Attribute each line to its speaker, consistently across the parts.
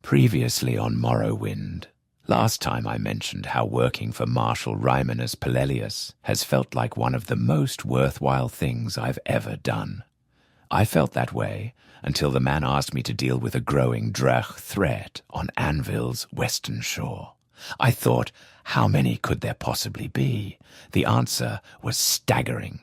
Speaker 1: Previously on Morrowind. Last time I mentioned how working for Marshal Rymanus Pelelius has felt like one of the most worthwhile things I've ever done. I felt that way until the man asked me to deal with a growing Drech threat on Anvil's western shore. I thought, how many could there possibly be? The answer was staggering.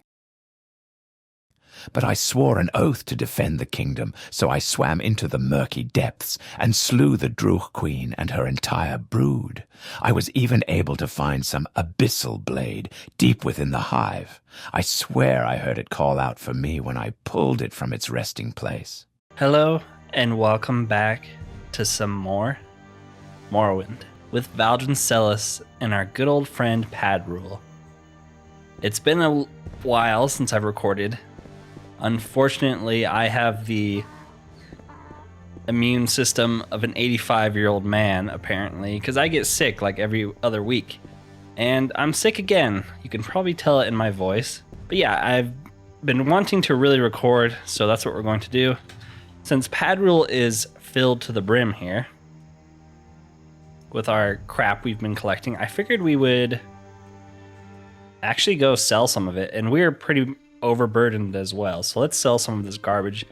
Speaker 1: But I swore an oath to defend the kingdom, so I swam into the murky depths and slew the Druch Queen and her entire brood. I was even able to find some abyssal blade deep within the hive. I swear I heard it call out for me when I pulled it from its resting place.
Speaker 2: Hello, and welcome back to some more Morrowind with Valdryn Celis and our good old friend Padrul. It's been a while since I've recorded. Unfortunately, I have the immune system of an 85-year-old man, apparently, because I get sick like every other week. And I'm sick again. You can probably tell it in my voice. But yeah, I've been wanting to really record, so that's what we're going to do. Since Padrul is filled to the brim here with our crap we've been collecting, I figured we would actually go sell some of it. And we're pretty overburdened as well, so let's sell some of this garbage.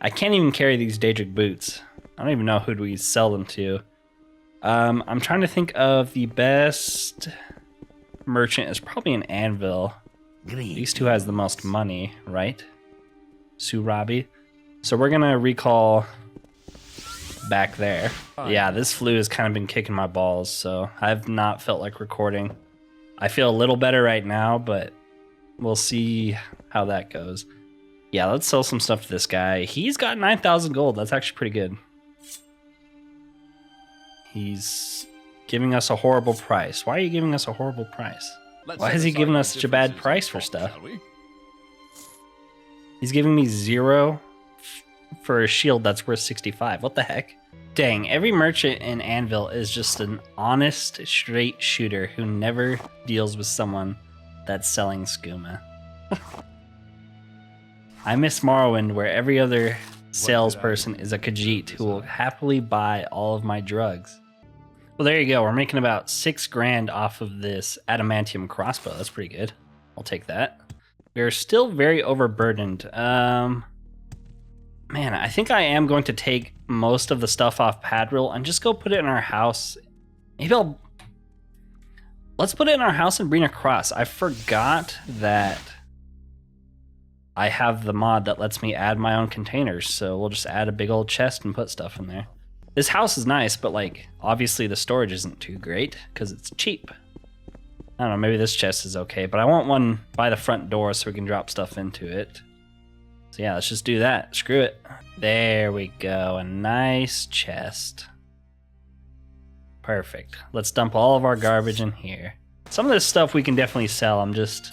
Speaker 2: I can't even carry these Daedric boots. I don't even know who do we sell them to. I'm trying to think of the best merchant is probably an Anvil. These two has the most money, right? Surabi. So we're gonna recall back there. Yeah, this flu has kind of been kicking my balls, so I've not felt like recording. I feel a little better right now, but we'll see how that goes. Yeah, let's sell some stuff to this guy. He's got 9,000 gold. That's actually pretty good. He's giving us a horrible price. Why are you giving us a horrible price? Why has he given us such a bad price for stuff? He's giving me 0 for a shield that's worth 65. What the heck? Dang, every merchant in Anvil is just an honest, straight shooter who never deals with someone that's selling skooma. I miss Morrowind, where every other salesperson is a Khajiit who will happily buy all of my drugs. Well, there you go. We're making about 6 grand off of this adamantium crossbow. That's pretty good. I'll take that. We are still very overburdened. Man, I think I am going to take most of the stuff off Padrul and just go put it in our house. Maybe let's put it in our house in Brina Cross. I forgot that I have the mod that lets me add my own containers, so we'll just add a big old chest and put stuff in there. This house is nice, but like, obviously the storage isn't too great because it's cheap. I don't know, maybe this chest is okay, but I want one by the front door so we can drop stuff into it. So yeah, let's just do that. Screw it. There we go, a nice chest. Perfect. Let's dump all of our garbage in here. Some of this stuff we can definitely sell. I'm just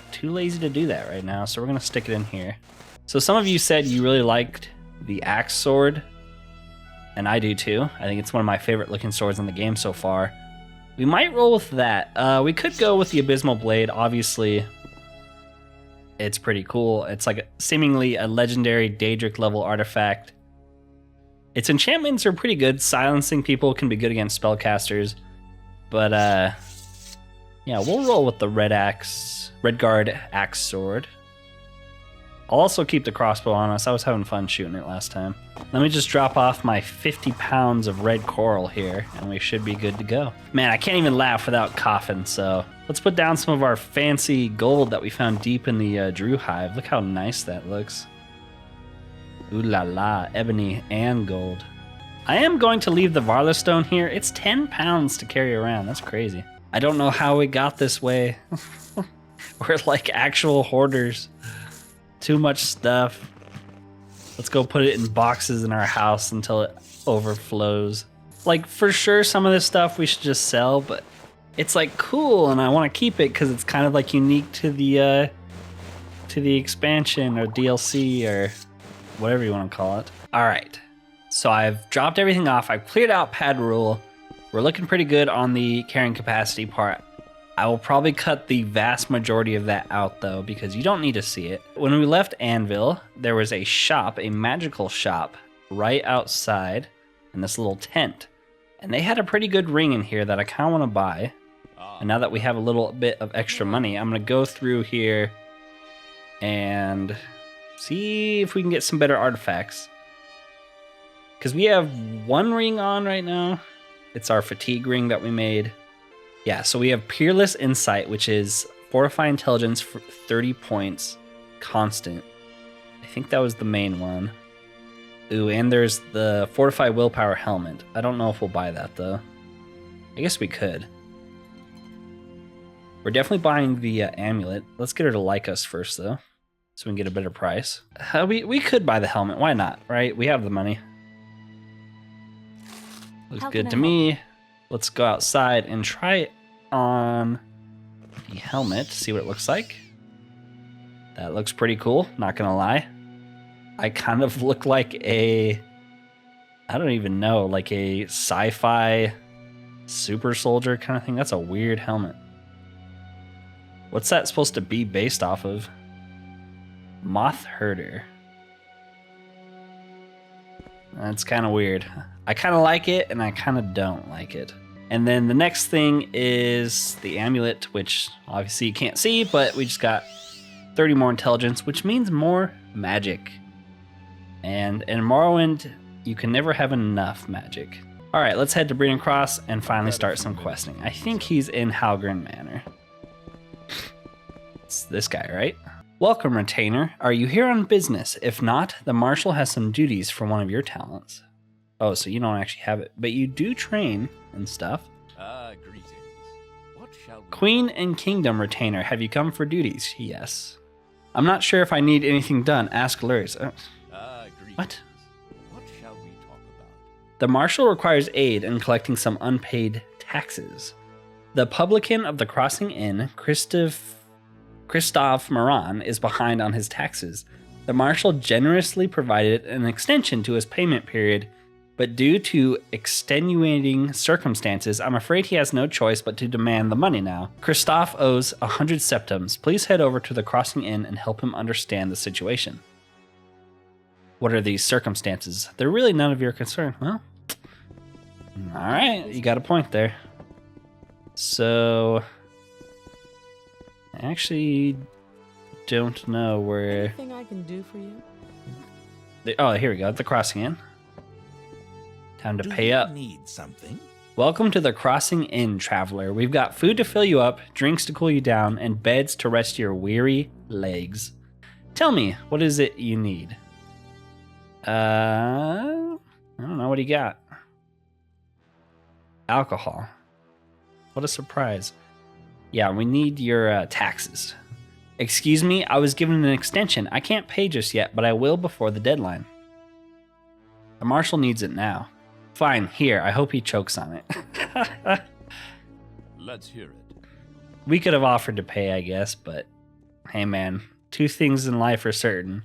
Speaker 2: too lazy to do that right now, so we're gonna stick it in here. So some of you said you really liked the axe sword, and I do too. I think it's one of my favorite looking swords in the game so far. We might roll with that. We could go with the abysmal blade. Obviously, it's pretty cool. It's like seemingly a legendary Daedric level artifact. Its enchantments are pretty good. Silencing people can be good against spellcasters. But yeah, we'll roll with the Redguard axe sword. I'll also keep the crossbow on us. I was having fun shooting it last time. Let me just drop off my 50 pounds of red coral here, and we should be good to go. Man, I can't even laugh without coughing, so let's put down some of our fancy gold that we found deep in the Drew hive. Look how nice that looks. Ooh la la, ebony and gold. I am going to leave the Varlastone here. It's 10 pounds to carry around. That's crazy. I don't know how we got this way. We're like actual hoarders. Too much stuff. Let's go put it in boxes in our house until it overflows. Like, for sure, some of this stuff we should just sell, but it's like cool, and I want to keep it because it's kind of like unique to the expansion or DLC or whatever you want to call it. All right, so I've dropped everything off. I've cleared out Padrul. We're looking pretty good on the carrying capacity part. I will probably cut the vast majority of that out though, because you don't need to see it. When we left Anvil, there was a shop, a magical shop, right outside. in this little tent. And they had a pretty good ring in here that I kind of want to buy. And now that we have a little bit of extra money, I'm going to go through here and see if we can get some better artifacts. Because we have one ring on right now. It's our fatigue ring that we made. Yeah, so we have Peerless Insight, which is Fortify Intelligence for 30 points, constant. I think that was the main one. Ooh, and there's the Fortify Willpower Helmet. I don't know if we'll buy that, though. I guess we could. We're definitely buying the amulet. Let's get her to like us first, though, so we can get a better price. We could buy the helmet. Why not, right? We have the money. Looks good to me. Let's go outside and try it on the helmet, see what it looks like. That looks pretty cool, not gonna lie. I kind of look like I don't even know, like a sci-fi super soldier kind of thing. That's a weird helmet. What's that supposed to be based off of? Moth Herder. That's kind of weird. I kind of like it, and I kind of don't like it. And then the next thing is the amulet, which obviously you can't see, but we just got 30 more intelligence, which means more magic. And in Morrowind, you can never have enough magic. All right, let's head to Brina Cross and finally start some questing. I think he's in Halgren Manor. It's this guy, right? Welcome, Retainer. Are you here on business? If not, the Marshal has some duties for one of your talents. Oh, so you don't actually have it, but you do train and stuff.
Speaker 3: Greetings. What shall we...
Speaker 2: Queen and Kingdom Retainer, have you come for duties? Yes. I'm not sure if I need anything done. Ask Lurs. What?
Speaker 3: What shall we talk about?
Speaker 2: The Marshal requires aid in collecting some unpaid taxes. The publican of the Crossing Inn, Christoph Moran, is behind on his taxes. The Marshal generously provided an extension to his payment period, but due to extenuating circumstances, I'm afraid he has no choice but to demand the money now. Christoph owes 100 septums. Please head over to the Crossing Inn and help him understand the situation. What are these circumstances? They're really none of your concern. Well, all right, you got a point there. So, I actually don't know where...
Speaker 4: Anything I can do for you?
Speaker 2: Oh, here we go. The Crossing Inn. Time to pay up.
Speaker 3: Need something?
Speaker 2: Welcome to the Crossing Inn, traveler. We've got food to fill you up, drinks to cool you down, and beds to rest your weary legs. Tell me, what is it you need? I don't know. What do you got? Alcohol. What a surprise. Yeah, we need your taxes. Excuse me, I was given an extension. I can't pay just yet, but I will before the deadline. The Marshal needs it now. Fine, here. I hope he chokes on it.
Speaker 3: Let's hear it.
Speaker 2: We could have offered to pay, I guess, but hey man, two things in life are certain.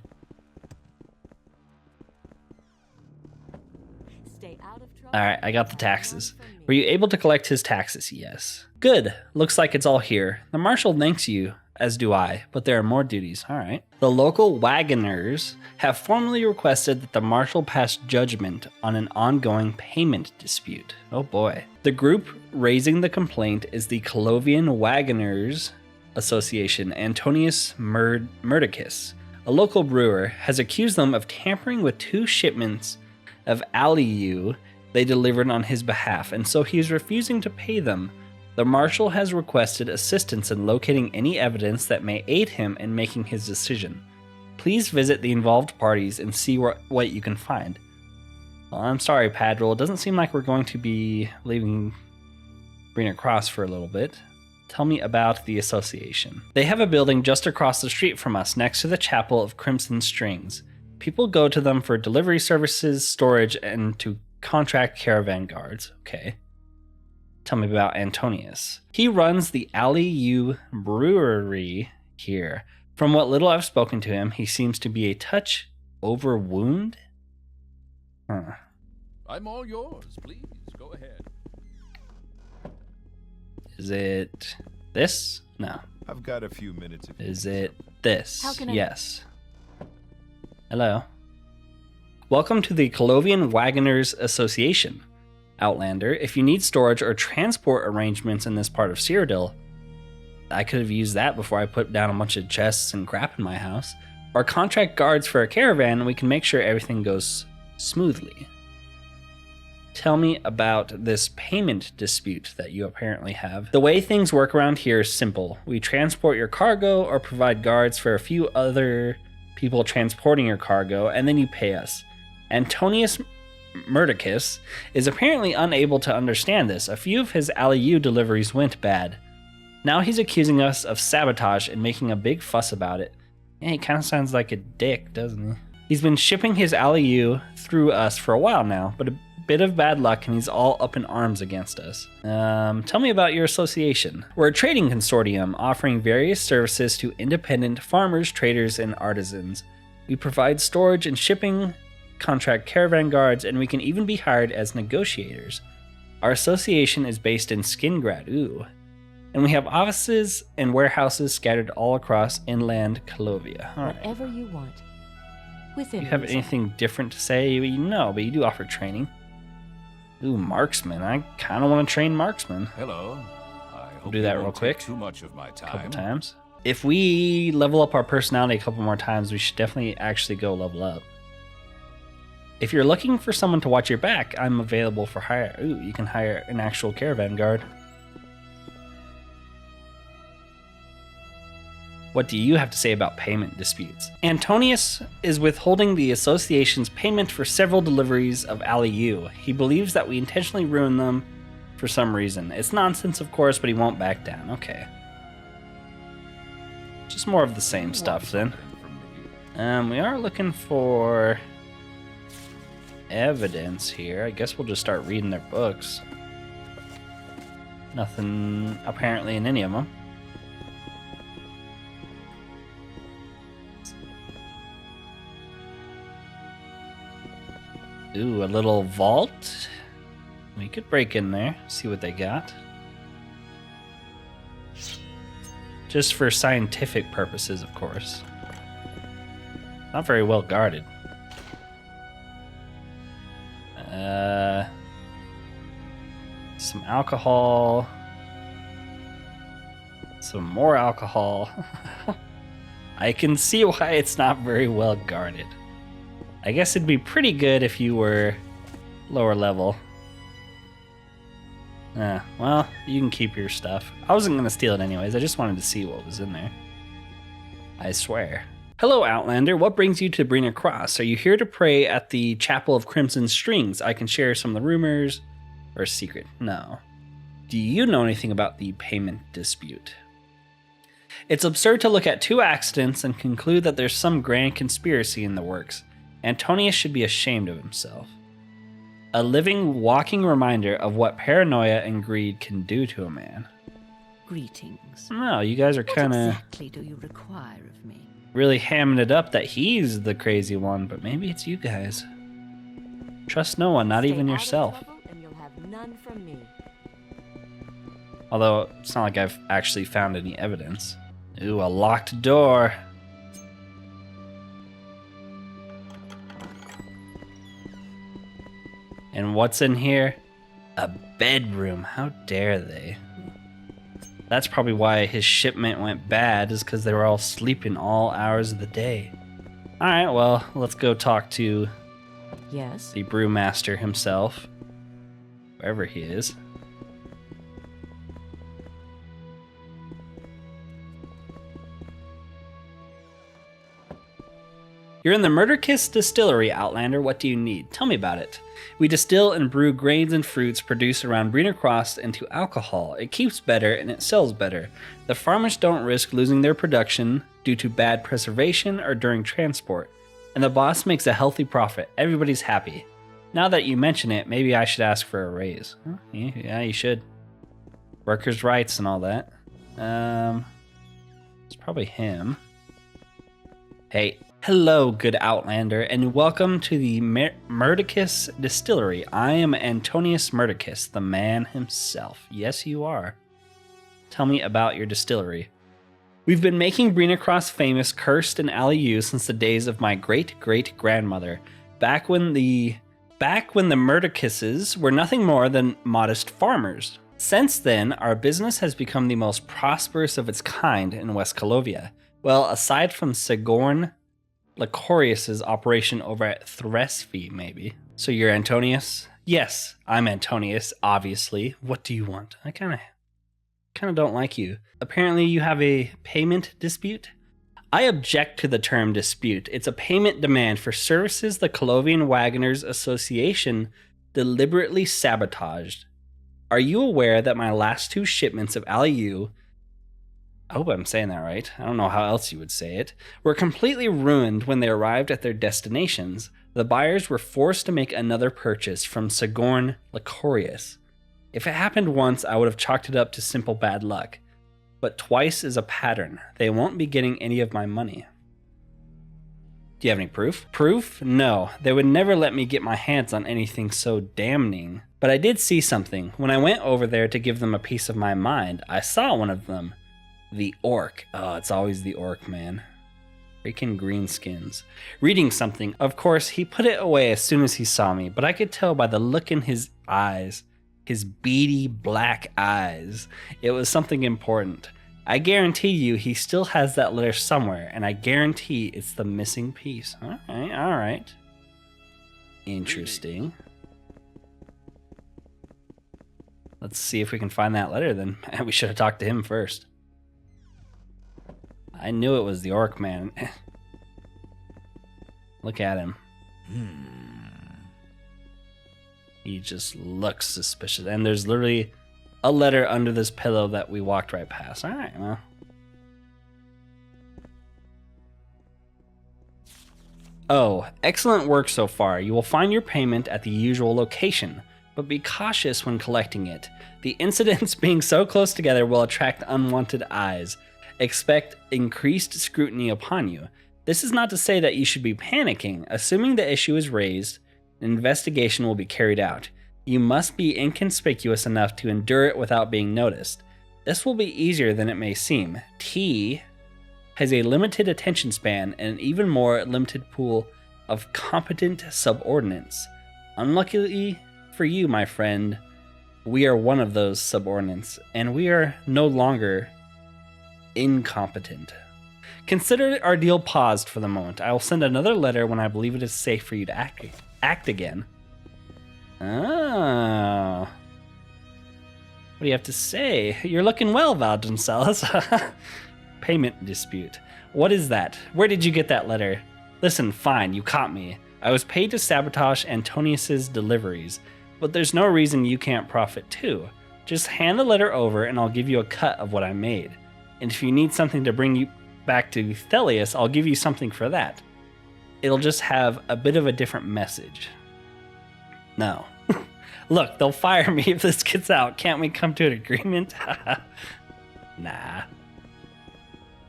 Speaker 2: Alright, I got the taxes. Were you able to collect his taxes? Yes. Good. Looks like it's all here. The Marshal thanks you, as do I, but there are more duties. Alright. The local wagoners have formally requested that the Marshal pass judgment on an ongoing payment dispute. Oh boy. The group raising the complaint is the Colovian Wagoners Association. Antonius Murdicus, a local brewer, has accused them of tampering with 2 shipments of Aliu they delivered on his behalf, and so he is refusing to pay them. The Marshal has requested assistance in locating any evidence that may aid him in making his decision. Please visit the involved parties and see what you can find. Well, I'm sorry, Padrul. It doesn't seem like we're going to be leaving Brina Cross for a little bit. Tell me about the association. They have a building just across the street from us, next to the Chapel of Crimson Strings. People go to them for delivery services, storage, and to contract caravan guards. Okay. Tell me about Antonius. He runs the Aliu brewery here. From what little I've spoken to him, he seems to be a touch overwound. Huh.
Speaker 3: I'm all yours. Please, go ahead.
Speaker 2: Is it this? No.
Speaker 5: I've got a few minutes.
Speaker 2: Is it this?
Speaker 4: How can I...
Speaker 2: Yes. Hello. Welcome to the Colovian Wagoners Association. Outlander, if you need storage or transport arrangements in this part of Cyrodiil, I could have used that before I put down a bunch of chests and crap in my house. Or contract guards for a caravan, and we can make sure everything goes smoothly. Tell me about this payment dispute that you apparently have. The way things work around here is simple. We transport your cargo or provide guards for a few other people transporting your cargo, and then you pay us. Antonius Murdicus is apparently unable to understand this. A few of his Aliu deliveries went bad. Now he's accusing us of sabotage and making a big fuss about it. Yeah, he kind of sounds like a dick, doesn't he? He's been shipping his Aliu through us for a while now, but a bit of bad luck and he's all up in arms against us. Tell me about your association. We're a trading consortium offering various services to independent farmers, traders, and artisans. We provide storage and shipping, contract caravan guards, and we can even be hired as negotiators. Our association is based in Skingrad, and we have offices and warehouses scattered all across inland Calovia. All right.
Speaker 4: Whatever you want.
Speaker 2: Do you have anything different to say? No, but you do offer training. Ooh, marksman. I kind of want to train marksman.
Speaker 3: Hello. I hope
Speaker 2: do
Speaker 3: you
Speaker 2: that
Speaker 3: won't
Speaker 2: real
Speaker 3: take
Speaker 2: quick.
Speaker 3: Too much of my time.
Speaker 2: A couple times. If we level up our personality a couple more times, we should definitely actually go level up. If you're looking for someone to watch your back, I'm available for hire. Ooh, you can hire an actual caravan guard. What do you have to say about payment disputes? Antonius is withholding the association's payment for several deliveries of Aliu. He believes that we intentionally ruined them for some reason. It's nonsense, of course, but he won't back down. Okay. Just more of the same stuff, then. We are looking for evidence here. I guess we'll just start reading their books. Nothing apparently in any of them. Ooh, a little vault. We could break in there, see what they got. Just for scientific purposes, of course. Not very well guarded. Some alcohol. Some more alcohol. I can see why it's not very well guarded. I guess it'd be pretty good if you were lower level. Well, you can keep your stuff. I wasn't going to steal it anyways. I just wanted to see what was in there. I swear. Hello, Outlander. What brings you to Brina Cross? Are you here to pray at the Chapel of Crimson Strings? I can share some of the rumors. Or a secret? No. Do you know anything about the payment dispute? It's absurd to look at two accidents and conclude that there's some grand conspiracy in the works. Antonius should be ashamed of himself. A living, walking reminder of what paranoia and greed can do to a man.
Speaker 4: Greetings.
Speaker 2: No, you guys are kind of...
Speaker 4: What exactly do you require of me?
Speaker 2: Really hamming it up that he's the crazy one, but maybe it's you guys. Trust no one, not even yourself.
Speaker 4: And you'll have none from me.
Speaker 2: Although, it's not like I've actually found any evidence. Ooh, a locked door. And what's in here? A bedroom. How dare they? That's probably why his shipment went bad, is because they were all sleeping all hours of the day. Alright, well, let's go talk to
Speaker 4: Yes.
Speaker 2: the brewmaster himself. Wherever he is. You're in the Murderkiss Distillery, Outlander. What do you need? Tell me about it. We distill and brew grains and fruits produced around Brina Cross into alcohol. It keeps better and it sells better. The farmers don't risk losing their production due to bad preservation or during transport. And the boss makes a healthy profit. Everybody's happy. Now that you mention it, maybe I should ask for a raise. Huh? Yeah, you should. Workers' rights and all that. It's probably him. Hey. Hello, good Outlander, and welcome to the Murdicus Distillery. I am Antonius Murdicus, the man himself. Yes, you are. Tell me about your distillery. We've been making Brina Cross famous, cursed, and Aliu since the days of my great-great-grandmother. back when the Murderkisses were nothing more than modest farmers. Since then, our business has become the most prosperous of its kind in West Calovia. Well, aside from Sigorn Licorius's operation over at Thresfi, maybe. So you're Antonius? Yes, I'm Antonius, obviously. What do you want? I kind of don't like you. Apparently you have a payment dispute? I object to the term dispute. It's a payment demand for services the Calovian Wagoners Association deliberately sabotaged. Are you aware that my last 2 shipments of Aliu, I hope I'm saying that right, I don't know how else you would say it, were completely ruined when they arrived at their destinations? The buyers were forced to make another purchase from Sigorn Licorius. If it happened once, I would have chalked it up to simple bad luck. But twice is a pattern. They won't be getting any of my money. Do you have any proof? Proof? No. They would never let me get my hands on anything so damning. But I did see something. When I went over there to give them a piece of my mind, I saw one of them. The orc. Oh, it's always the orc, man. Freaking greenskins. Reading something. Of course, he put it away as soon as he saw me, but I could tell by the look in his eyes. His beady black eyes. It was something important. I guarantee you he still has that letter somewhere, and I guarantee it's the missing piece. Alright. Interesting. Let's see if we can find that letter then. We should have talked to him first. I knew it was the orc man. Look at him. He just looks suspicious. And there's literally a letter under this pillow that we walked right past. All right, well. Oh, excellent work so far. You will find your payment at the usual location, but be cautious when collecting it. The incidents being so close together will attract unwanted eyes. Expect increased scrutiny upon you. This is not to say that you should be panicking. Assuming the issue is raised, an investigation will be carried out. You must be inconspicuous enough to endure it without being noticed. This will be easier than it may seem. T has a limited attention span and an even more limited pool of competent subordinates. Unluckily for you, my friend, we are one of those subordinates, and we are no longer incompetent. Consider our deal paused for the moment. I will send another letter when I believe it is safe for you to act again. Oh. What do you have to say? You're looking well, Valdryn. Payment dispute. What is that? Where did you get that letter? Listen, fine, you caught me. I was paid to sabotage Antonius's deliveries, but there's no reason you can't profit too. Just hand the letter over and I'll give you a cut of what I made. And if you need something to bring you back to Thelius, I'll give you something for that. It'll just have a bit of a different message. No. Look, they'll fire me if this gets out. Can't we come to an agreement? Nah.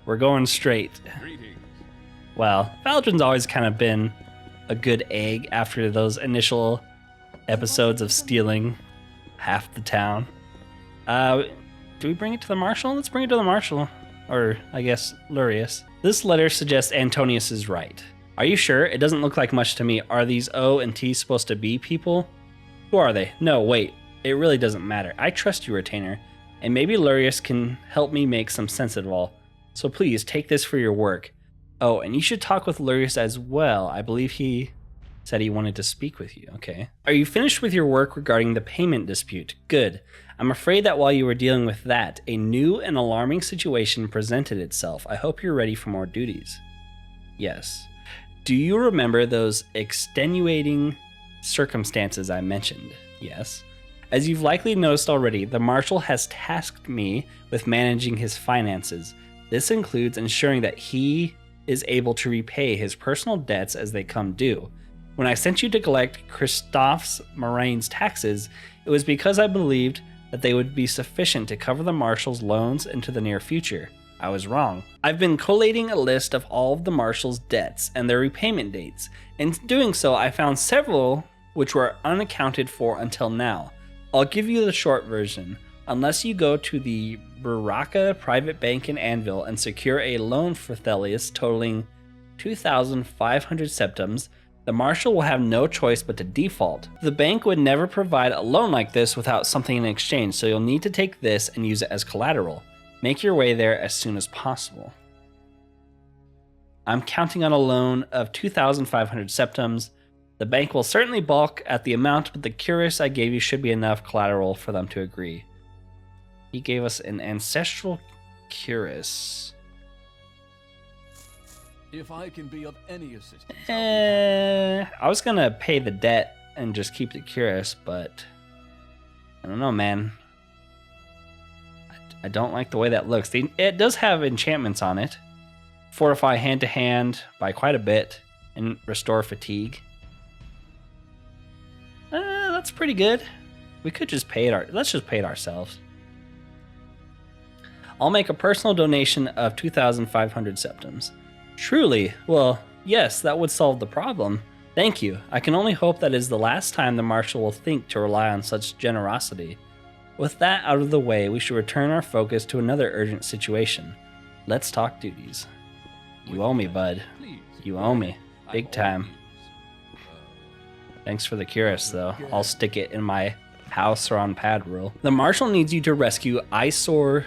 Speaker 2: We're going straight.
Speaker 3: Greetings.
Speaker 2: Well, Valdryn's always kind of been a good egg after those initial episodes of stealing half the town. Do we bring it to the Marshal? Let's bring it to the Marshal. Or, I guess, Lurius. This letter suggests Antonius is right. Are you sure? It doesn't look like much to me. Are these O and T supposed to be people? Who are they? No, wait. It really doesn't matter. I trust you, Retainer. And maybe Lurius can help me make some sense of it all. So please, take this for your work. Oh, and you should talk with Lurius as well. I believe he said he wanted to speak with you. Okay. Are you finished with your work regarding the payment dispute? Good. I'm afraid that while you were dealing with that, a new and alarming situation presented itself. I hope you're ready for more duties. Yes. Do you remember those extenuating circumstances I mentioned? Yes. As you've likely noticed already, the Marshal has tasked me with managing his finances. This includes ensuring that he is able to repay his personal debts as they come due. When I sent you to collect Christophe Moraine's taxes, it was because I believed that they would be sufficient to cover the Marshal's loans into the near future. I was wrong. I've been collating a list of all of the Marshal's debts and their repayment dates. In doing so, I found several which were unaccounted for until now. I'll give you the short version. Unless you go to the Baraka private bank in Anvil and secure a loan for Thelius totaling 2,500 septums, The Marshal will have no choice but to default. The bank would never provide a loan like this without something in exchange, so you'll need to take this and use it as collateral. Make your way there as soon as possible. I'm counting on a loan of 2,500 septums. The bank will certainly balk at the amount, but the cuirass I gave you should be enough collateral for them to agree. He gave us an ancestral cuirass.
Speaker 3: If I can be of any assistance,
Speaker 2: I was gonna pay the debt and just keep the cuirass, but I don't know, man. I don't like the way that looks. It does have enchantments on it. Fortify hand to hand by quite a bit and restore fatigue. That's pretty good. We could just pay it. Let's just pay it ourselves. I'll make a personal donation of 2,500 septums. Truly, well, yes, that would solve the problem. Thank you. I can only hope that is the last time the Marshal will think to rely on such generosity. With that out of the way, we should return our focus to another urgent situation. Let's talk duties. You owe me, bud.
Speaker 3: please.
Speaker 2: You owe me. Big time. Thanks for the cuirass, though. I'll stick it in my house or on Padrul. The Marshal needs you to rescue Isor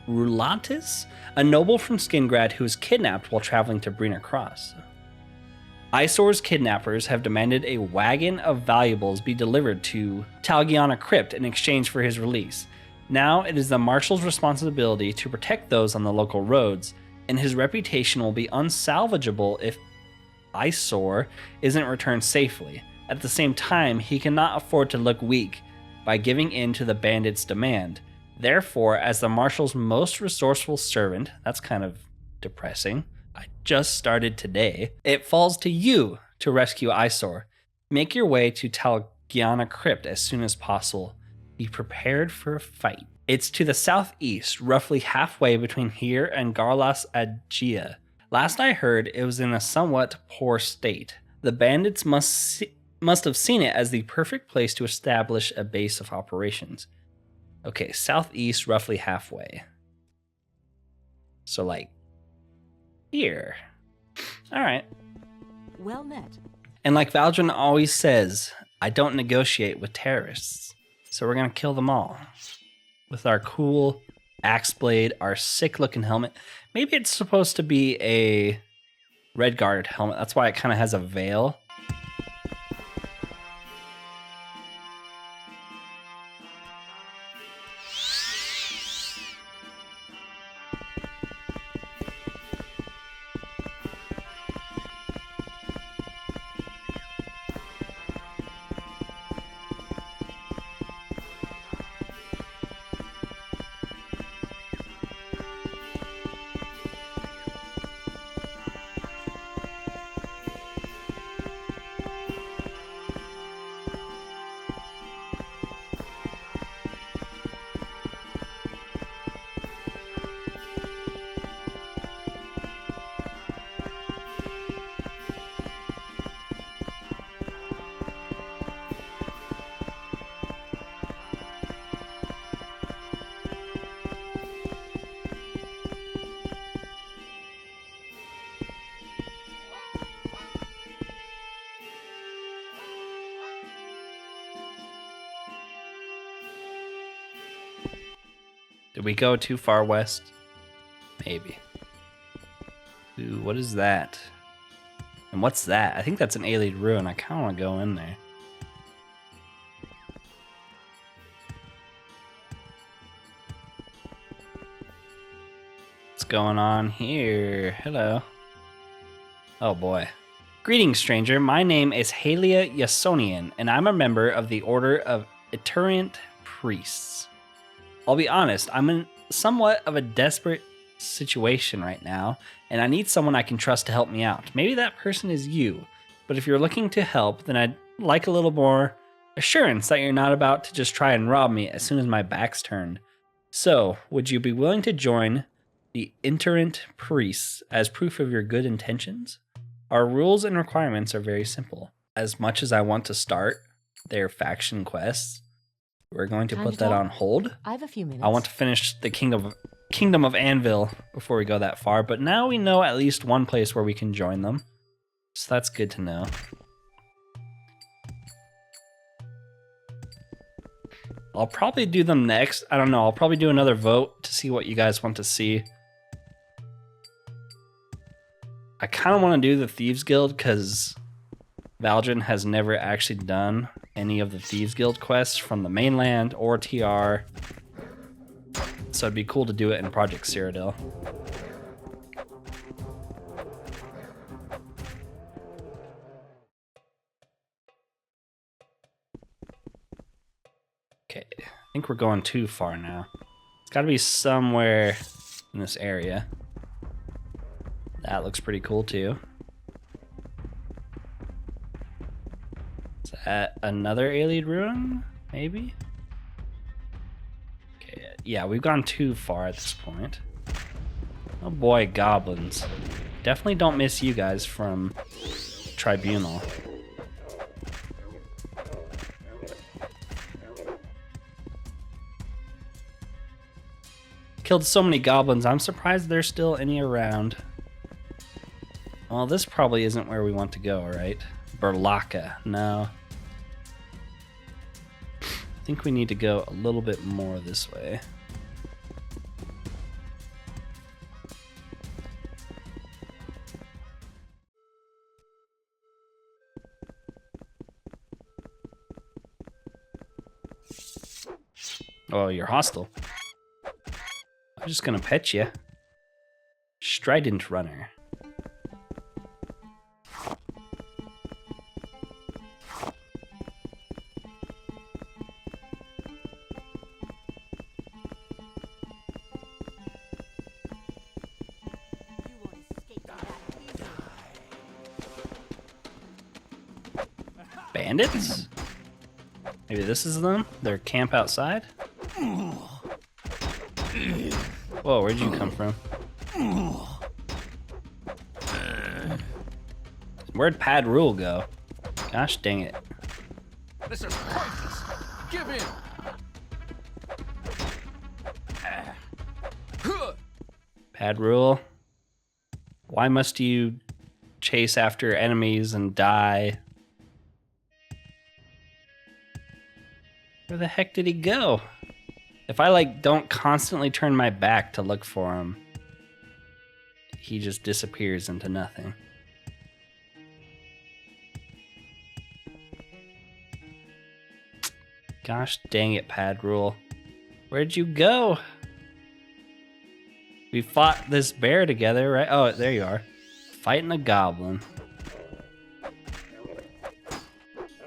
Speaker 2: Rulatis, a noble from Skingrad who was kidnapped while traveling to Brina Cross. Isor's kidnappers have demanded a wagon of valuables be delivered to Talgiana Crypt in exchange for his release. Now it is the Marshal's responsibility to protect those on the local roads, and his reputation will be unsalvageable if Isor isn't returned safely. At the same time, he cannot afford to look weak by giving in to the bandits' demand. Therefore, as the Marshal's most resourceful servant, that's kind of depressing, I just started today, it falls to you to rescue Isor. Make your way to Talgiana Crypt as soon as possible. Be prepared for a fight. It's to the southeast, roughly halfway between here and Garlas Agia. Last I heard, it was in a somewhat poor state. The bandits must have seen it as the perfect place to establish a base of operations. Okay, southeast, roughly halfway. So, like, here. Alright.
Speaker 4: Well met.
Speaker 2: And like Valdryn always says, I don't negotiate with terrorists. So we're gonna kill them all. With our cool axe blade, our sick-looking helmet. Maybe it's supposed to be a red guard helmet. That's why it kind of has a veil. Did we go too far west? Maybe. Ooh, what is that? And what's that? I think that's an alien ruin. I kind of want to go in there. What's going on here? Hello. Oh boy. Greetings, stranger. My name is Halia Yasonian, and I'm a member of the Order of Iterant Priests. I'll be honest, I'm in somewhat of a desperate situation right now, and I need someone I can trust to help me out. Maybe that person is you, but if you're looking to help, then I'd like a little more assurance that you're not about to just try and rob me as soon as my back's turned. So, would you be willing to join the Iterant Priests as proof of your good intentions? Our rules and requirements are very simple. As much as I want to start their faction quests, we're going to put that on hold.
Speaker 4: I have a few minutes.
Speaker 2: I want to finish the Kingdom of Anvil before we go that far, but now we know at least one place where we can join them. So that's good to know. I'll probably do them next. I don't know. I'll probably do another vote to see what you guys want to see. I kind of want to do the Thieves Guild because Valdryn has never actually done any of the Thieves Guild quests from the mainland or TR. So it'd be cool to do it in Project Cyrodiil. Okay, I think we're going too far now. It's got to be somewhere in this area. That looks pretty cool too. Is that another Alien ruin? Maybe? Okay, yeah, we've gone too far at this point. Oh boy, goblins. Definitely don't miss you guys from Tribunal. Killed so many goblins, I'm surprised there's still any around. Well, this probably isn't where we want to go, right? Burlaka, no. I think we need to go a little bit more this way. Oh, you're hostile. I'm just gonna pet you. Strident runner. Bandits? Maybe this is them? Their camp outside? Whoa, where'd you come from? Where'd Padrul go? Gosh dang it.
Speaker 3: This is pointless. Give in.
Speaker 2: Padrul, why must you chase after enemies and die? Where the heck did he go? If I don't constantly turn my back to look for him, he just disappears into nothing. Gosh dang it, Padrul. Where'd you go? We fought this bear together, right? Oh, there you are. Fighting a goblin.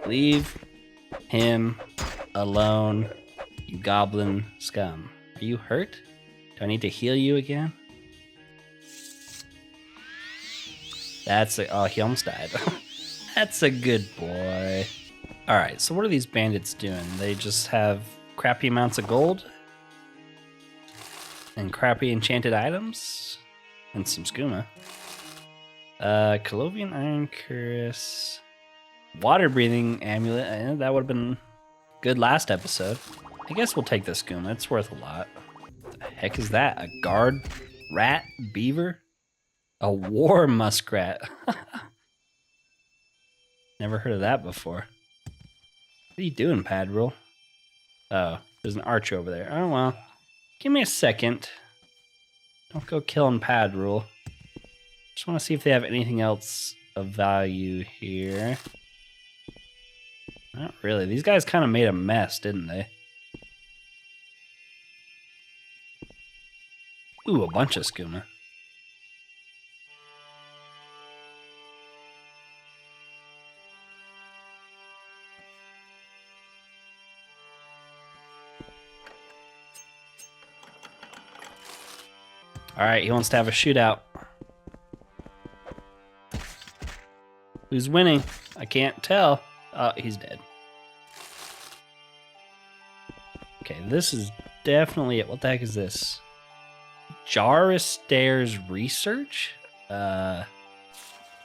Speaker 2: Leave him alone, you goblin scum. Are you hurt? Do I need to heal you again? Oh, he almost died. That's a good boy. All right, so what are these bandits doing? They just have crappy amounts of gold and crappy enchanted items and some skooma. Colovian Iron Cuirass, water breathing amulet. That would have been good last episode. I guess we'll take the skooma. It's worth a lot. What the heck is that? A guard rat beaver? A war muskrat. Never heard of that before. What are you doing, Padrul? Oh, there's an archer over there. Oh, well. Give me a second. Don't go killing Padrul. Just want to see if they have anything else of value here. Not really. These guys kind of made a mess, didn't they? Ooh, a bunch of skooma. All right, he wants to have a shootout. Who's winning? I can't tell. Oh, he's dead. Okay, this is definitely it. What the heck is this? Jarister's research?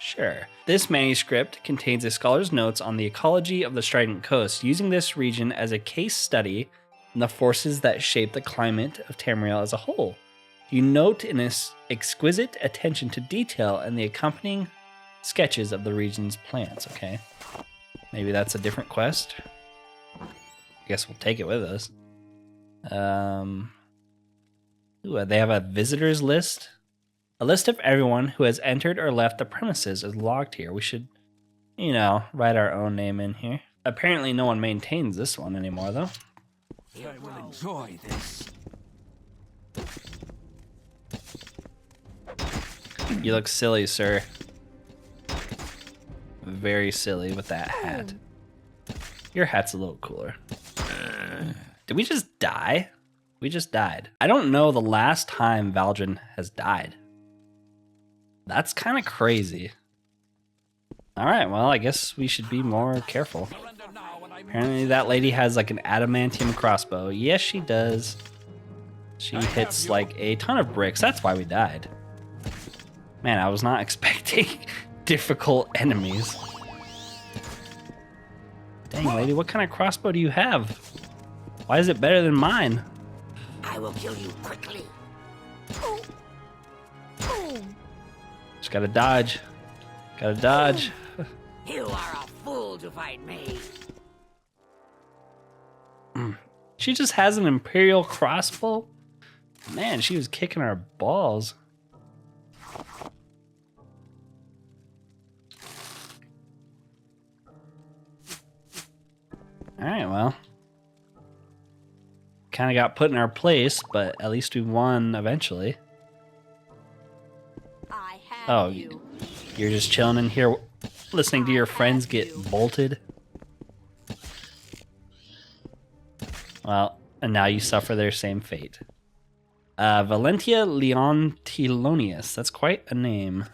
Speaker 2: Sure. This manuscript contains a scholar's notes on the ecology of the Strident Coast, using this region as a case study in the forces that shape the climate of Tamriel as a whole. You note an exquisite attention to detail and the accompanying sketches of the region's plants, okay. Maybe that's a different quest. I guess we'll take it with us. Ooh, they have a visitors list. A list of everyone who has entered or left the premises is logged here. We should, you know, write our own name in here. Apparently no one maintains this one anymore, though.
Speaker 3: I will enjoy this.
Speaker 2: You look silly, sir. Very silly with that hat. Your hat's a little cooler. Did we just die? We just died. I don't know the last time Valdryn has died. That's kind of crazy. All right, well, I guess we should be more careful. Apparently that lady has like an adamantium crossbow. Yes, she does. She hits like a ton of bricks. That's why we died. Man, I was not expecting difficult enemies. Dang, lady, what kind of crossbow do you have? Why is it better than mine?
Speaker 5: I will kill you quickly.
Speaker 2: Just gotta dodge. Gotta dodge.
Speaker 5: You are a fool to fight me.
Speaker 2: She just has an Imperial crossbow? Man, she was kicking our balls. Alright, well. Kind of got put in our place, but at least we won eventually.
Speaker 4: I have
Speaker 2: Oh,
Speaker 4: you.
Speaker 2: you're just chilling in here listening to your friends get bolted? Well, and now you suffer their same fate. Valentia Leontilonius. That's quite a name.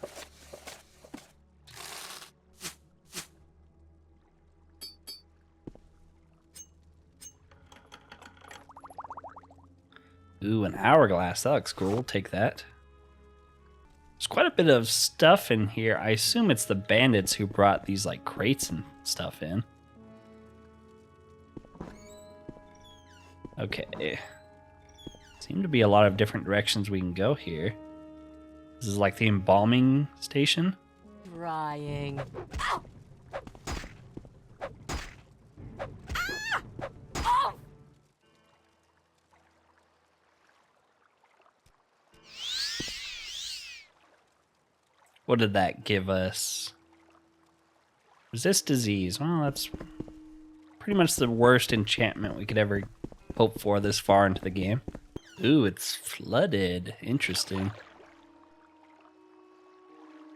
Speaker 2: Ooh, an hourglass. That looks cool. We'll take that. There's quite a bit of stuff in here. I assume it's the bandits who brought these like crates and stuff in. Okay. Seem to be a lot of different directions we can go here. This is like the embalming station.
Speaker 4: Trying.
Speaker 2: What did that give us? Resist disease. Well, that's pretty much the worst enchantment we could ever hope for this far into the game. Ooh, it's flooded. Interesting.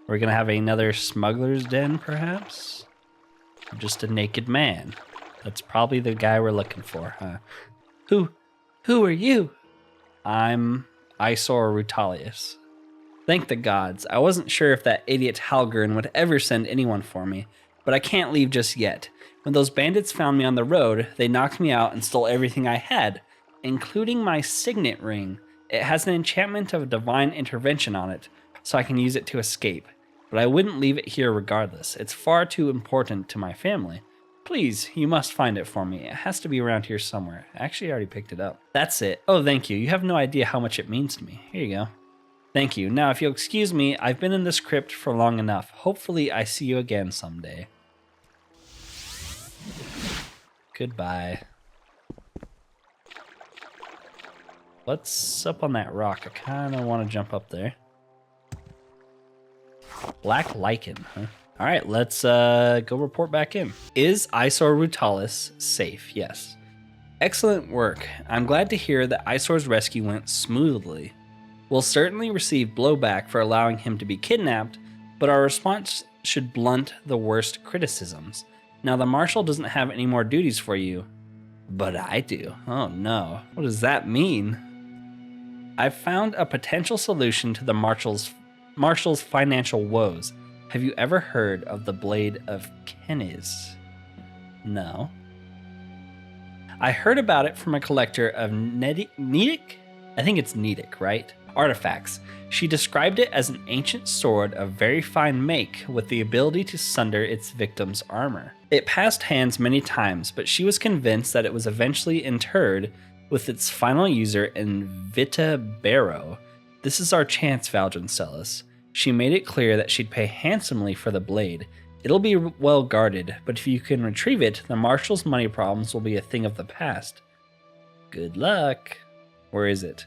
Speaker 2: We're gonna have another smuggler's den, perhaps? Or just a naked man. That's probably the guy we're looking for, huh? Who are you? I'm Isor Rutalius. Thank the gods. I wasn't sure if that idiot Halgren would ever send anyone for me, but I can't leave just yet. When those bandits found me on the road, they knocked me out and stole everything I had, including my signet ring. It has an enchantment of divine intervention on it, so I can use it to escape. But I wouldn't leave it here regardless. It's far too important to my family. Please, you must find it for me. It has to be around here somewhere. Actually, I already picked it up. That's it. Oh, thank you. You have no idea how much it means to me. Here you go. Thank you. Now, if you'll excuse me, I've been in this crypt for long enough. Hopefully, I see you again someday. Goodbye. What's up on that rock? I kind of want to jump up there. Black lichen, huh? All right, let's go report back in. Is Isor Rutalis safe? Yes. Excellent work. I'm glad to hear that Isor's rescue went smoothly. We'll certainly receive blowback for allowing him to be kidnapped, but our response should blunt the worst criticisms. Now, the Marshal doesn't have any more duties for you, but I do. Oh no, what does that mean? I've found a potential solution to the Marshal's financial woes. Have you ever heard of the Blade of Keniz? No. I heard about it from a collector of Nedic? I think it's Nedic, right? Artifacts. She described it as an ancient sword of very fine make with the ability to sunder its victim's armor. It passed hands many times, but she was convinced that it was eventually interred with its final user in Vita Barrow. This is our chance, Valdryn Celis. She made it clear that she'd pay handsomely for the blade. It'll be well guarded, but if you can retrieve it, the Marshal's money problems will be a thing of the past. Good luck. Where is it?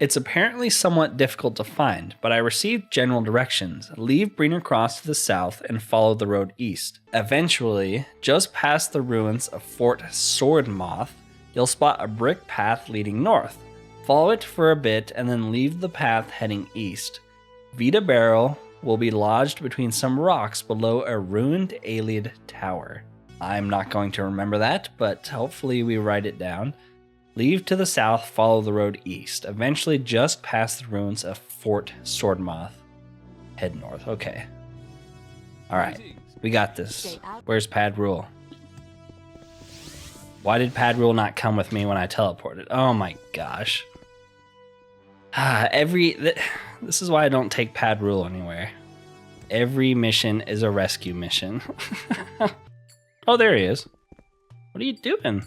Speaker 2: It's apparently somewhat difficult to find, but I received general directions. Leave Brina Cross to the south and follow the road east. Eventually, just past the ruins of Fort Swordmoth, you'll spot a brick path leading north. Follow it for a bit and then leave the path heading east. Vita Barrel will be lodged between some rocks below a ruined Aelid tower. I'm not going to remember that, but hopefully we write it down. Leave to the south, follow the road east. Eventually just past the ruins of Fort Swordmoth. Head north. Okay. Alright. We got this. Where's Padrul? Why did Padrul not come with me when I teleported? Oh my gosh. This is why I don't take Padrul anywhere. Every mission is a rescue mission. Oh, there he is. What are you doing?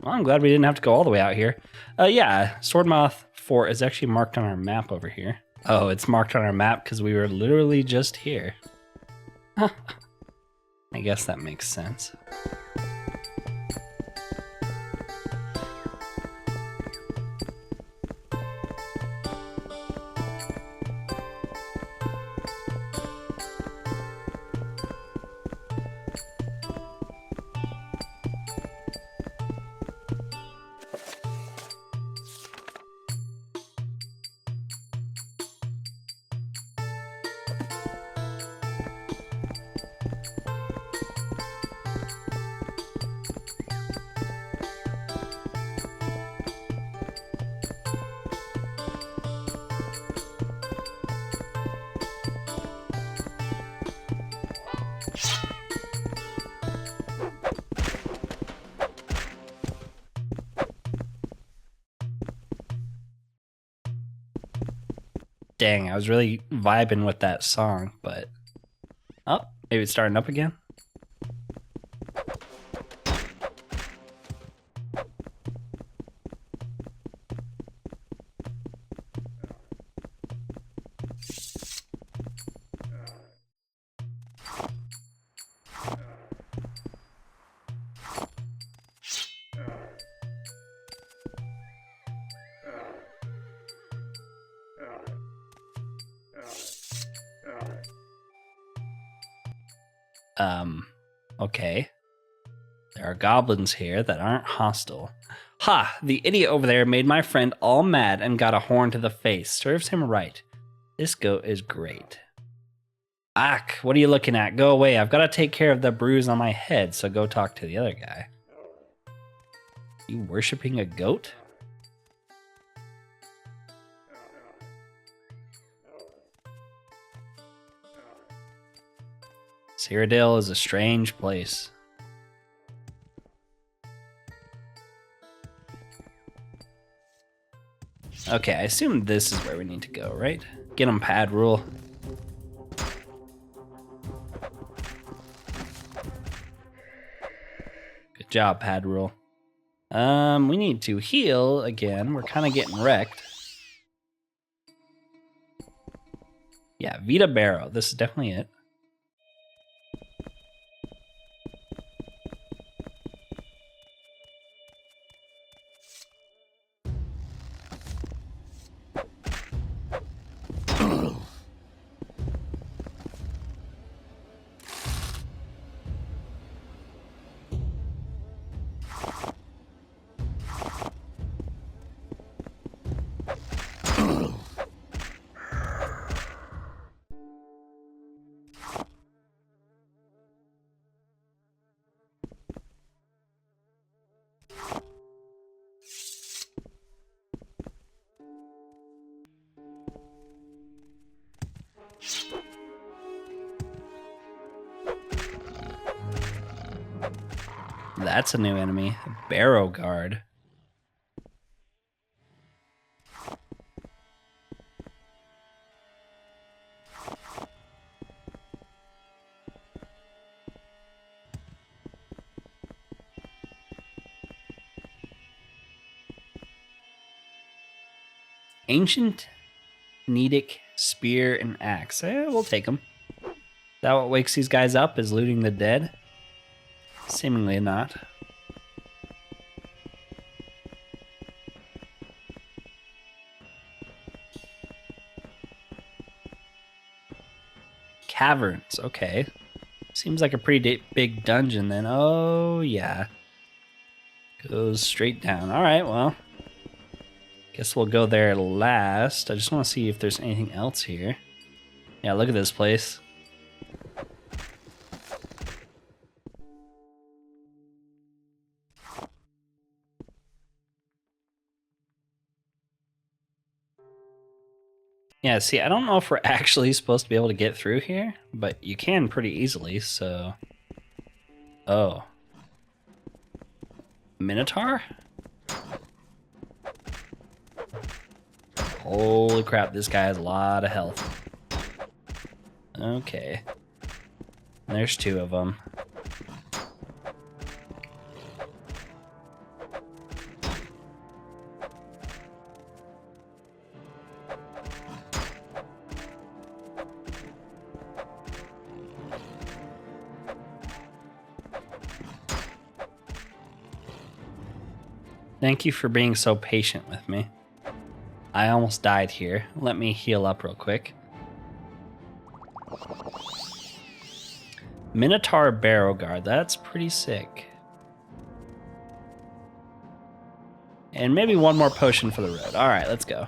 Speaker 2: Well, I'm glad we didn't have to go all the way out here. Yeah, Swordmoth Fort is actually marked on our map over here. Oh, it's marked on our map because we were literally just here. I guess that makes sense. Dang, I was really vibing with that song, but... Oh, maybe it's starting up again? Okay. There are goblins here that aren't hostile. Ha! The idiot over there made my friend all mad and got a horn to the face. Serves him right. This goat is great. Ack, what are you looking at? Go away. I've got to take care of the bruise on my head, so go talk to the other guy. You worshipping a goat? Cyrodiil is a strange place. Okay, I assume this is where we need to go, right? Get him, Padrul. Good job, Padrul. We need to heal again. We're kind of getting wrecked. Yeah, Vita Barrow. This is definitely it. That's a new enemy. Barrow Guard. Ancient Nedic Spear and Axe. We'll take them. Is that what wakes these guys up, is looting the dead? Seemingly not. Caverns, okay. Seems like a pretty big dungeon then. Oh, yeah. Goes straight down. All right, well. Guess we'll go there last. I just want to see if there's anything else here. Yeah, look at this place. Yeah, see, I don't know if we're actually supposed to be able to get through here, but you can pretty easily, so... Oh. Minotaur? Holy crap, this guy has a lot of health. Okay. There's two of them. Thank you for being so patient with me. I almost died here. Let me heal up real quick. Minotaur Barrow Guard. That's pretty sick. And maybe one more potion for the road. All right, let's go.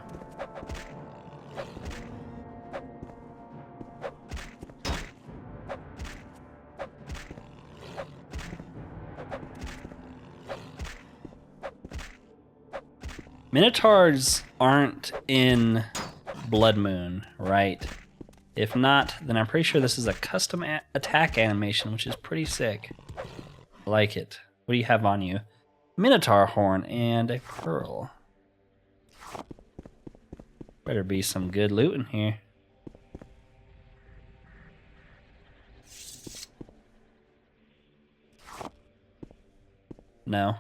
Speaker 2: Minotaurs aren't in Blood Moon, right? If not, then I'm pretty sure this is a custom attack animation, which is pretty sick. I like it. What do you have on you? Minotaur horn and a pearl. Better be some good loot in here. No.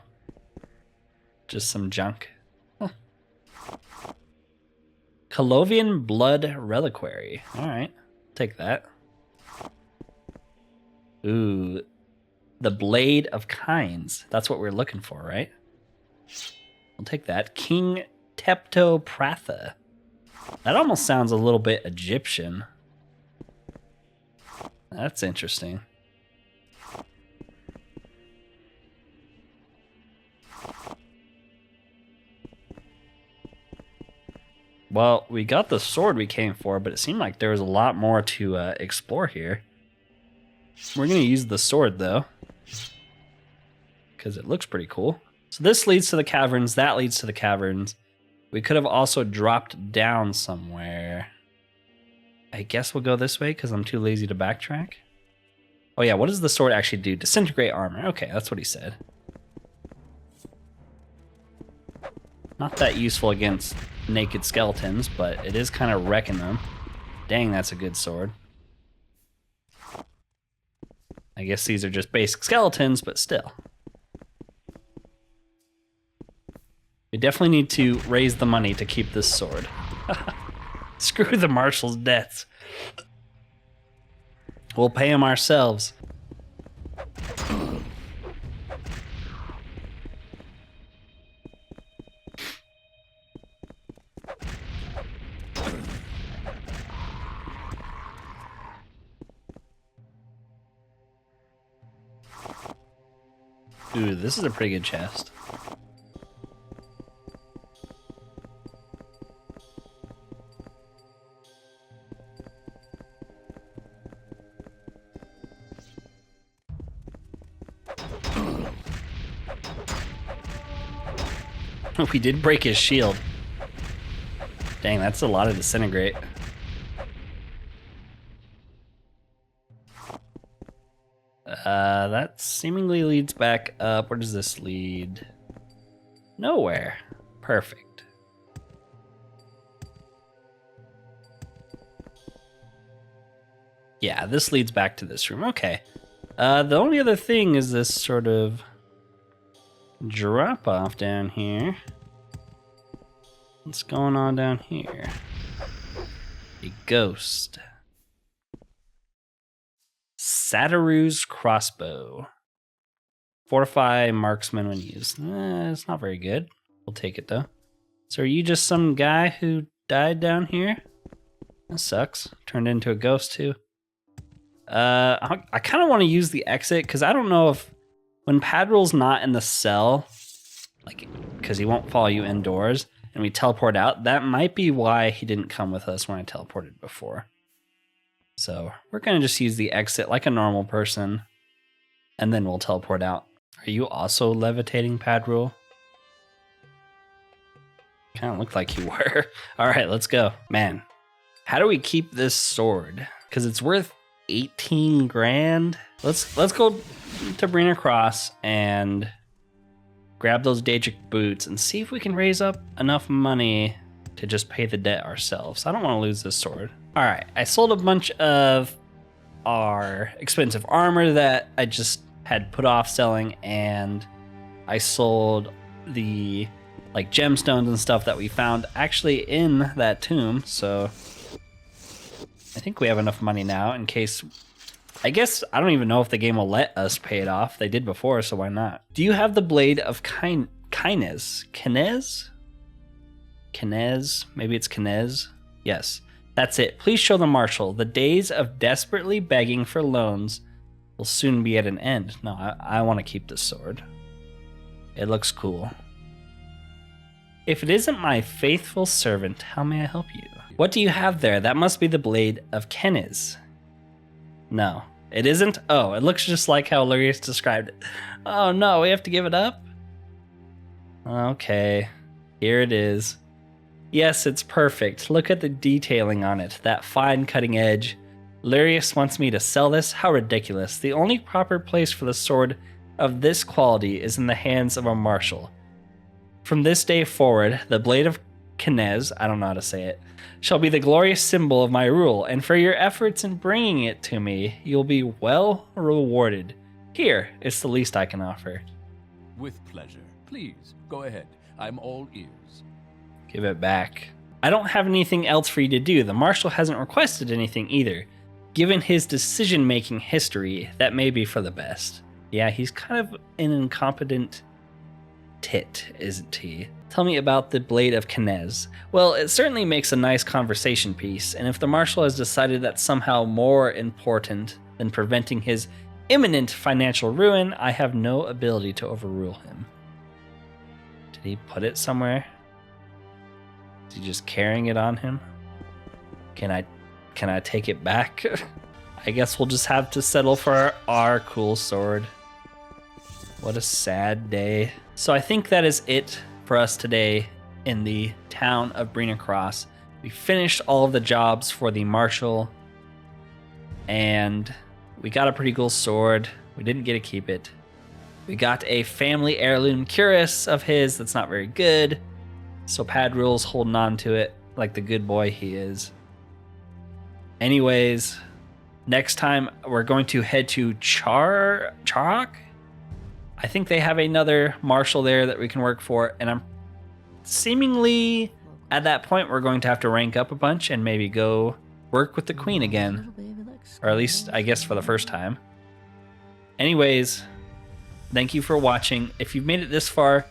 Speaker 2: Just some junk. Colovian Blood Reliquary. Alright, take that. Ooh, the Blade of Kinds. That's what we're looking for, right? I'll take that. King Tepto Pratha. That almost sounds a little bit Egyptian. That's interesting. Well, we got the sword we came for, but it seemed like there was a lot more to explore here. We're going to use the sword, though, because it looks pretty cool. So this leads to the caverns, that leads to the caverns. We could have also dropped down somewhere. I guess we'll go this way, because I'm too lazy to backtrack. Oh yeah, what does the sword actually do? Disintegrate armor. Okay, that's what he said. Not that useful against naked skeletons, but it is kind of wrecking them. Dang, that's a good sword. I guess these are just basic skeletons, but still. We definitely need to raise the money to keep this sword. Screw the Marshal's debts. We'll pay him ourselves. Ooh, this is a pretty good chest. We did break his shield. Dang, that's a lot of disintegrate. That seemingly leads back up. Where does this lead? Nowhere. Perfect. Yeah, this leads back to this room. Okay. The only other thing is this sort of drop off down here. What's going on down here? A ghost. Satiru's crossbow. Fortify marksman when used. It's not very good. We'll take it though. So are you just some guy who died down here? That sucks. Turned into a ghost too. I kind of want to use the exit because I don't know if when Padrul's not in the cell, like because he won't follow you indoors, and we teleport out, that might be why he didn't come with us when I teleported before. So we're going to just use the exit like a normal person, and then we'll teleport out. Are you also levitating, Padrul? Kind of looked like you were. All right, let's go. Man, how do we keep this sword? Because it's worth 18 grand. Let's go to Brina Cross and grab those Daedric boots and see if we can raise up enough money to just pay the debt ourselves. I don't want to lose this sword. All right, I sold a bunch of our expensive armor that I just had put off selling, and I sold the like gemstones and stuff that we found actually in that tomb. So I think we have enough money now in case, I guess, I don't even know if the game will let us pay it off. They did before, so why not? Do you have the Blade of Kinez? Kinez? Maybe it's Kinez? Yes, that's it. Please show the Marshal. The days of desperately begging for loans will soon be at an end. No, I want to keep this sword. It looks cool. If it isn't my faithful servant, how may I help you? What do you have there? That must be the Blade of Kinez. No, it isn't. Oh, it looks just like how Lurius described it. Oh no, we have to give it up? Okay, here it is. Yes, it's perfect. Look at the detailing on it, that fine cutting edge. Lurius wants me to sell this? How ridiculous. The only proper place for the sword of this quality is in the hands of a marshal. From this day forward, the Blade of Kinez, I don't know how to say it, shall be the glorious symbol of my rule, and for your efforts in bringing it to me, you'll be well rewarded. Here, it's the least I can offer.
Speaker 3: With pleasure. Please, go ahead. I'm all ears.
Speaker 2: Give it back. I don't have anything else for you to do. The Marshal hasn't requested anything either. Given his decision-making history, that may be for the best. Yeah, he's kind of an incompetent tit, isn't he? Tell me about the Blade of Kinez. Well, it certainly makes a nice conversation piece, and if the Marshal has decided that's somehow more important than preventing his imminent financial ruin, I have no ability to overrule him. Did he put it somewhere? Is he just carrying it on him? Can I take it back? I guess we'll just have to settle for our cool sword. What a sad day. So I think that is it for us today in the town of Brina Cross. We finished all of the jobs for the Marshal, and we got a pretty cool sword. We didn't get to keep it. We got a family heirloom cuirass of his that's not very good, so Padrul's holding on to it like the good boy he is. Anyways, next time we're going to head to Charok. I think they have another Marshal there that we can work for, and I'm seemingly at that point we're going to have to rank up a bunch and maybe go work with the Queen again, or at least I guess for the first time. Anyways, thank you for watching. If you've made it this far,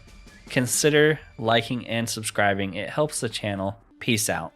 Speaker 2: consider liking and subscribing. It helps the channel. Peace out.